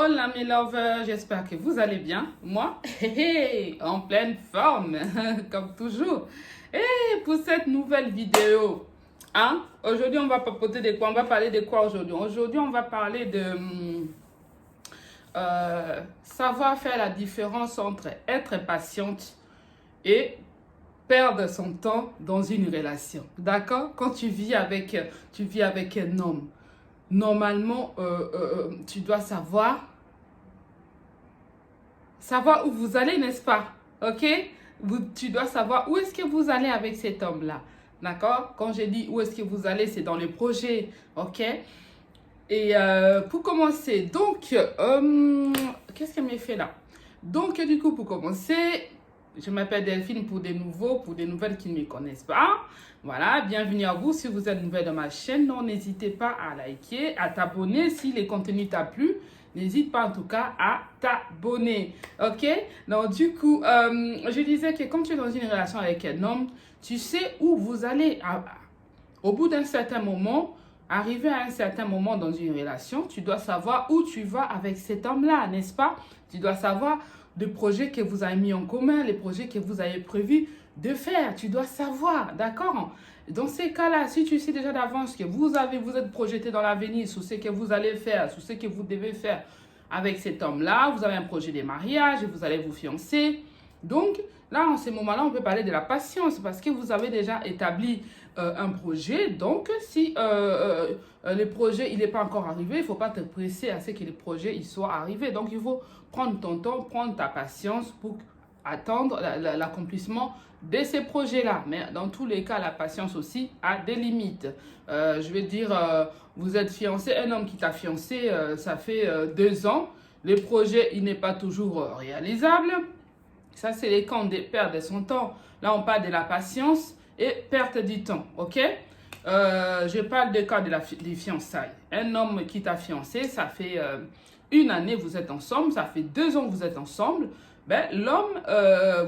Hola mes lovers, j'espère que vous allez bien. Moi, en pleine forme, comme toujours. Et pour cette nouvelle vidéo, hein, aujourd'hui on va papoter de quoi? On va parler de quoi aujourd'hui? Aujourd'hui on va parler de savoir faire la différence entre être patiente et perdre son temps dans une relation. D'accord? Quand tu vis avec un homme, normalement, tu dois savoir où vous allez, n'est-ce pas? Ok? Tu dois savoir où est-ce que vous allez avec cet homme-là. D'accord? Quand je dis où est-ce que vous allez, c'est dans le projet. Ok? Et pour commencer, donc, qu'est-ce qu'elle m'a fait là? Donc, du coup, pour commencer, je m'appelle Delphine pour des nouvelles qui ne me connaissent pas. Voilà, bienvenue à vous. Si vous êtes nouvelle dans ma chaîne, non, n'hésitez pas à liker, à t'abonner si les contenus t'a plu. N'hésite pas en tout cas à t'abonner. Ok? Donc, du coup, je disais que quand tu es dans une relation avec un homme, tu sais où vous allez. Au bout d'un certain moment, arrivé à un certain moment dans une relation, tu dois savoir où tu vas avec cet homme-là, n'est-ce pas? Tu dois savoir les projets que vous avez mis en commun, les projets que vous avez prévu de faire. Tu dois savoir, d'accord? Dans ces cas-là, si tu sais déjà d'avance que vous êtes projeté dans l'avenir sur ce que vous allez faire, sur ce que vous devez faire avec cet homme-là, vous avez un projet de mariage et vous allez vous fiancer. Donc, là, en ce moment-là, on peut parler de la patience parce que vous avez déjà établi un projet. Donc, si le projet il n'est pas encore arrivé, il ne faut pas te presser à ce que le projet il soit arrivé. Donc, il faut prendre ton temps, prendre ta patience pour attendre l'accomplissement de ces projets-là. Mais dans tous les cas, la patience aussi a des limites. Je vais dire, vous êtes fiancé, un homme qui t'a fiancé, ça fait 2 ans. Le projet, il n'est pas toujours réalisable. Ça, c'est les cas de perdre son temps. Là, on parle de la patience et perte du temps, ok? Je parle des cas des fiançailles. Un homme qui t'a fiancé, ça fait 1 année, vous êtes ensemble, ça fait 2 ans que vous êtes ensemble. Ben, l'homme,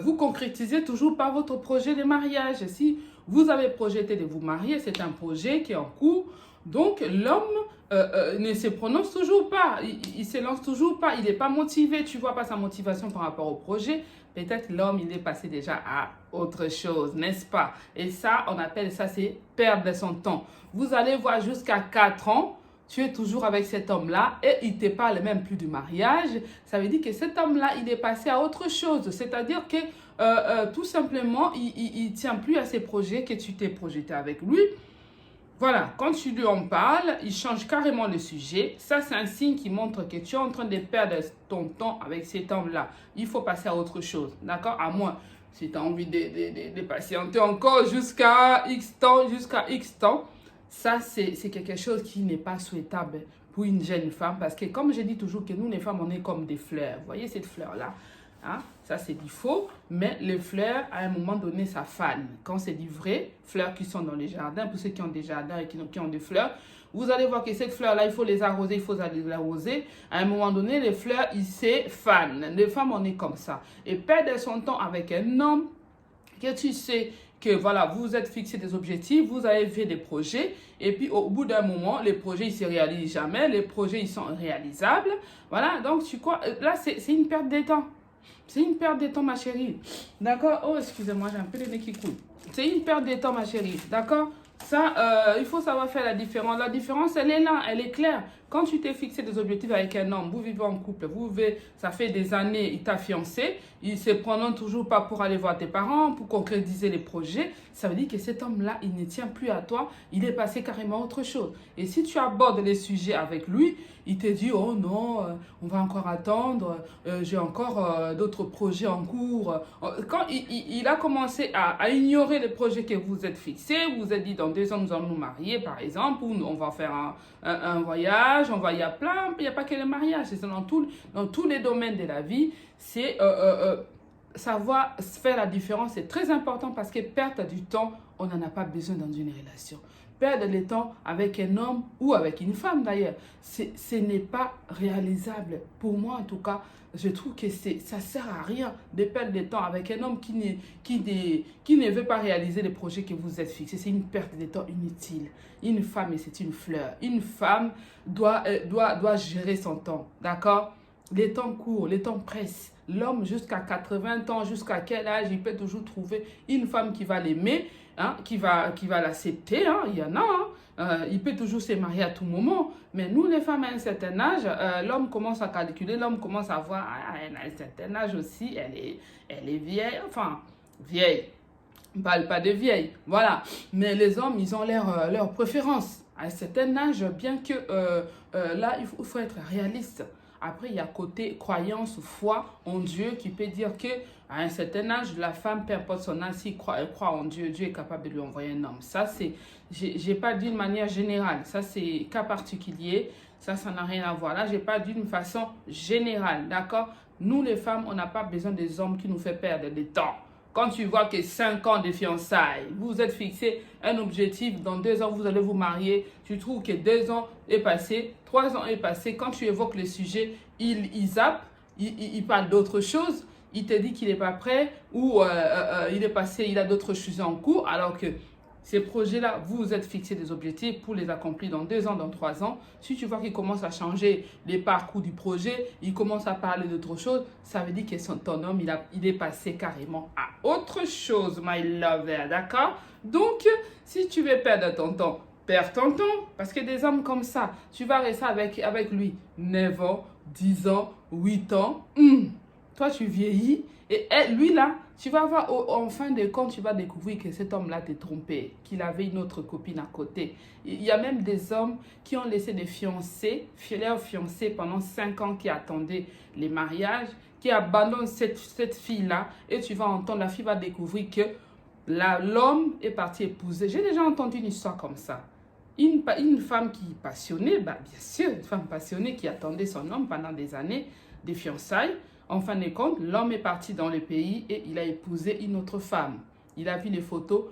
vous concrétisez toujours pas votre projet de mariage. Si vous avez projeté de vous marier, c'est un projet qui est en cours. Donc, l'homme ne se prononce toujours pas. Il se lance toujours pas. Il n'est pas motivé. Tu vois pas sa motivation par rapport au projet. Peut-être l'homme, il est passé déjà à autre chose, n'est-ce pas? Et ça, on appelle ça, c'est perdre son temps. Vous allez voir jusqu'à 4 ans, tu es toujours avec cet homme-là et il ne te parle même plus du mariage. Ça veut dire que cet homme-là, il est passé à autre chose. C'est-à-dire que tout simplement, il ne tient plus à ces projets que tu t'es projeté avec lui. Voilà, quand tu lui en parles, il change carrément le sujet. Ça, c'est un signe qui montre que tu es en train de perdre ton temps avec cet homme-là. Il faut passer à autre chose, d'accord? À moins, si tu as envie de patienter encore jusqu'à X temps, ça, c'est quelque chose qui n'est pas souhaitable pour une jeune femme. Parce que, comme je dis toujours, que nous, les femmes, on est comme des fleurs. Vous voyez cette fleur-là? Hein? Ça, c'est du faux, mais les fleurs, à un moment donné, ça fane. Quand c'est du vrai, fleurs qui sont dans les jardins, pour ceux qui ont des jardins et qui ont des fleurs, vous allez voir que cette fleur-là, il faut les arroser, il faut les arroser. À un moment donné, les fleurs, ils se fanent. Les femmes, on est comme ça. Et perdre son temps avec un homme que tu sais que voilà, vous êtes fixé des objectifs, vous avez fait des projets, et puis au bout d'un moment, les projets, ils ne se réalisent jamais, les projets, ils sont réalisables. Voilà, donc tu crois, là, c'est une perte de temps. C'est une perte de temps, ma chérie. D'accord? Oh, excusez-moi, j'ai un peu le nez qui coule. C'est une perte de temps, ma chérie. D'accord? Ça, il faut savoir faire la différence. La différence, elle est là, elle est claire. Quand tu t'es fixé des objectifs avec un homme, vous vivez en couple, ça fait des années, il t'a fiancé, il ne se prononce toujours pas pour aller voir tes parents, pour concrétiser les projets, ça veut dire que cet homme-là, il ne tient plus à toi, il est passé carrément à autre chose. Et si tu abordes les sujets avec lui, il te dit, oh non, on va encore attendre, j'ai encore d'autres projets en cours. Quand il a commencé à ignorer les projets que vous êtes fixés, vous vous êtes dit, dans 2 ans, nous allons nous marier, par exemple, ou on va faire un voyage, il y a plein, il n'y a pas que le mariage, c'est dans tous les domaines de la vie, c'est savoir faire la différence, c'est très important parce que perdre du temps, on n'en a pas besoin dans une relation. Perdre le temps avec un homme ou avec une femme d'ailleurs, ce n'est pas réalisable. Pour moi en tout cas, je trouve que ça ne sert à rien de perdre du temps avec un homme qui ne veut pas réaliser les projets que vous êtes fixés. C'est une perte de temps inutile. Une femme, c'est une fleur. Une femme doit gérer son temps, d'accord? les temps courent, les temps pressent. L'homme, jusqu'à 80 ans, jusqu'à quel âge, il peut toujours trouver une femme qui va l'aimer, hein, qui va l'accepter. Hein, il y en a. Il peut toujours se marier à tout moment. Mais nous, les femmes, à un certain âge, l'homme commence à calculer, l'homme commence à voir, à un certain âge aussi, elle est vieille. Enfin, vieille. On ne parle pas de vieille. Voilà. Mais les hommes, ils ont leur préférence. À un certain âge, bien que là, il faut être réaliste. Après, il y a côté croyance ou foi en Dieu qui peut dire que à un certain âge, la femme, peu importe son âge, si elle croit en Dieu, Dieu est capable de lui envoyer un homme. Ça, c'est, j'ai pas dit d'une manière générale. Ça, c'est cas particulier. Ça n'a rien à voir. Là, j'ai pas dit d'une façon générale. D'accord? Nous, les femmes, on n'a pas besoin des hommes qui nous font perdre du temps. Quand tu vois que 5 ans de fiançailles, vous êtes fixé un objectif, dans 2 ans, vous allez vous marier, tu trouves que 2 ans est passé, 3 ans est passé, quand tu évoques le sujet, il zappe, il parle d'autre chose, il te dit qu'il n'est pas prêt ou il est passé, il a d'autres choses en cours, alors que ces projets-là, vous vous êtes fixé des objectifs pour les accomplir dans 2 ans, dans 3 ans. Si tu vois qu'il commence à changer les parcours du projet, il commence à parler d'autre chose, ça veut dire que ton homme, il est passé carrément à autre chose, my lover, d'accord? Donc, si tu veux perdre ton temps, perds ton temps. Parce que des hommes comme ça, tu vas rester avec lui 9 ans, 10 ans, 8 ans. Toi, tu vieillis. Et lui, là, tu vas voir, en fin de compte, tu vas découvrir que cet homme-là t'a trompé, qu'il avait une autre copine à côté. Il y a même des hommes qui ont laissé des fiancés, leurs fiancés pendant 5 ans qui attendaient les mariages, qui abandonnent cette fille-là. Et tu vas entendre, la fille va découvrir que l'homme est parti épouser. J'ai déjà entendu une histoire comme ça. Une femme qui est passionnée, bien sûr, une femme passionnée qui attendait son homme pendant des années, des fiançailles. En fin de compte, l'homme est parti dans le pays et il a épousé une autre femme. Il a vu les photos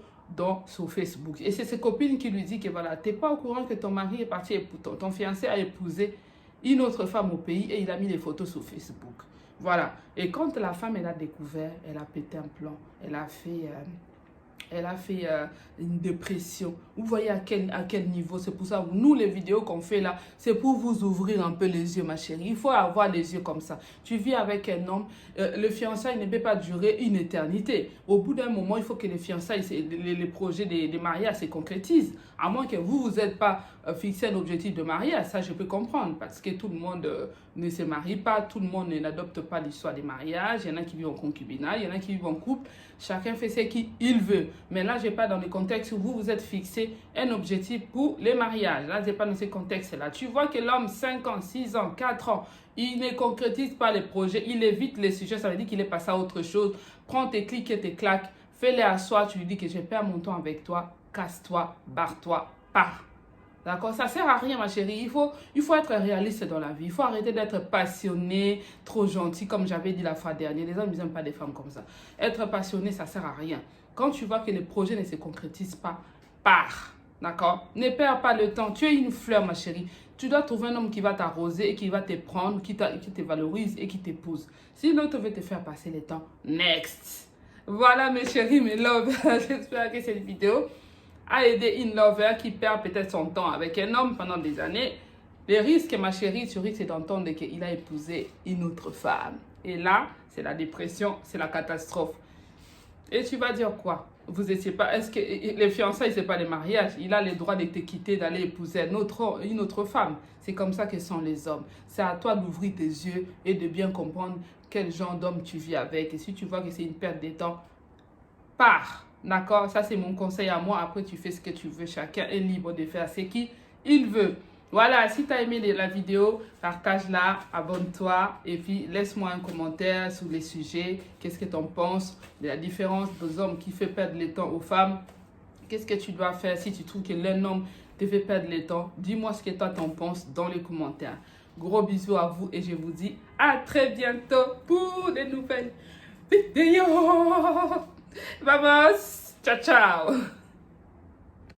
sur Facebook. Et c'est ses copines qui lui disent que voilà, tu n'es pas au courant que ton mari est parti, ton fiancé a épousé une autre femme au pays et il a mis les photos sur Facebook. Voilà. Et quand la femme, elle a découvert, elle a pété un plomb, elle a fait une dépression. Vous voyez à quel niveau. C'est pour ça que nous, les vidéos qu'on fait là, c'est pour vous ouvrir un peu les yeux, ma chérie. Il faut avoir les yeux comme ça. Tu vis avec un homme, le fiançailles ne peut pas durer une éternité. Au bout d'un moment, il faut que les fiançailles, les projets de mariage se concrétisent. À moins que vous n'êtes pas fixé un objectif de mariage. Ça, je peux comprendre. Parce que tout le monde ne se marie pas. Tout le monde n'adopte pas l'histoire des mariages. Il y en a qui vivent en concubinage. Il y en a qui vivent en couple. Chacun fait ce qu'il veut. Mais là, je n'ai pas dans le contexte où vous êtes fixé un objectif pour les mariages. Là, je n'ai pas dans ce contexte-là. Tu vois que l'homme, 5 ans, 6 ans, 4 ans, il ne concrétise pas les projets. Il évite les sujets. Ça veut dire qu'il est passé à autre chose. Prends tes clics et tes claques. Fais-les à soi. Tu lui dis que je perds mon temps avec toi. Casse-toi, barre-toi, pars. D'accord? Ça ne sert à rien, ma chérie. Il faut être réaliste dans la vie. Il faut arrêter d'être passionné, trop gentil, comme j'avais dit la fois dernière. Les hommes, ils n'aiment pas des femmes comme ça. Être passionné, ça ne sert à rien. Quand tu vois que les projets ne se concrétisent pas, pars. D'accord? Ne perds pas le temps. Tu es une fleur, ma chérie. Tu dois trouver un homme qui va t'arroser et qui va te prendre, qui te valorise et qui t'épouse. Si l'autre veut te faire passer le temps, next. Voilà, mes chéris, mes loves. J'espère que cette vidéo a aidé une lover qui perd peut-être son temps avec un homme pendant des années. Le risque, ma chérie, tu risques d'entendre qu'il a épousé une autre femme. Et là, c'est la dépression, c'est la catastrophe. Et tu vas dire quoi? Vous étiez pas... Est-ce que les fiançailles, c'est pas les mariages? Il a le droit de te quitter, d'aller épouser une autre femme. C'est comme ça que sont les hommes. C'est à toi d'ouvrir tes yeux et de bien comprendre quel genre d'homme tu vis avec. Et si tu vois que c'est une perte de temps, pars. D'accord? Ça, c'est mon conseil à moi. Après, tu fais ce que tu veux. Chacun est libre de faire ce qu'il veut. Voilà, si tu as aimé la vidéo, partage-la, abonne-toi et puis laisse-moi un commentaire sur les sujets. Qu'est-ce que tu en penses de la différence des hommes qui fait perdre le temps aux femmes? Qu'est-ce que tu dois faire si tu trouves que l'un homme te fait perdre le temps? Dis-moi ce que toi t'en penses dans les commentaires. Gros bisous à vous et je vous dis à très bientôt pour de nouvelles vidéos. Vamos! Ciao, ciao!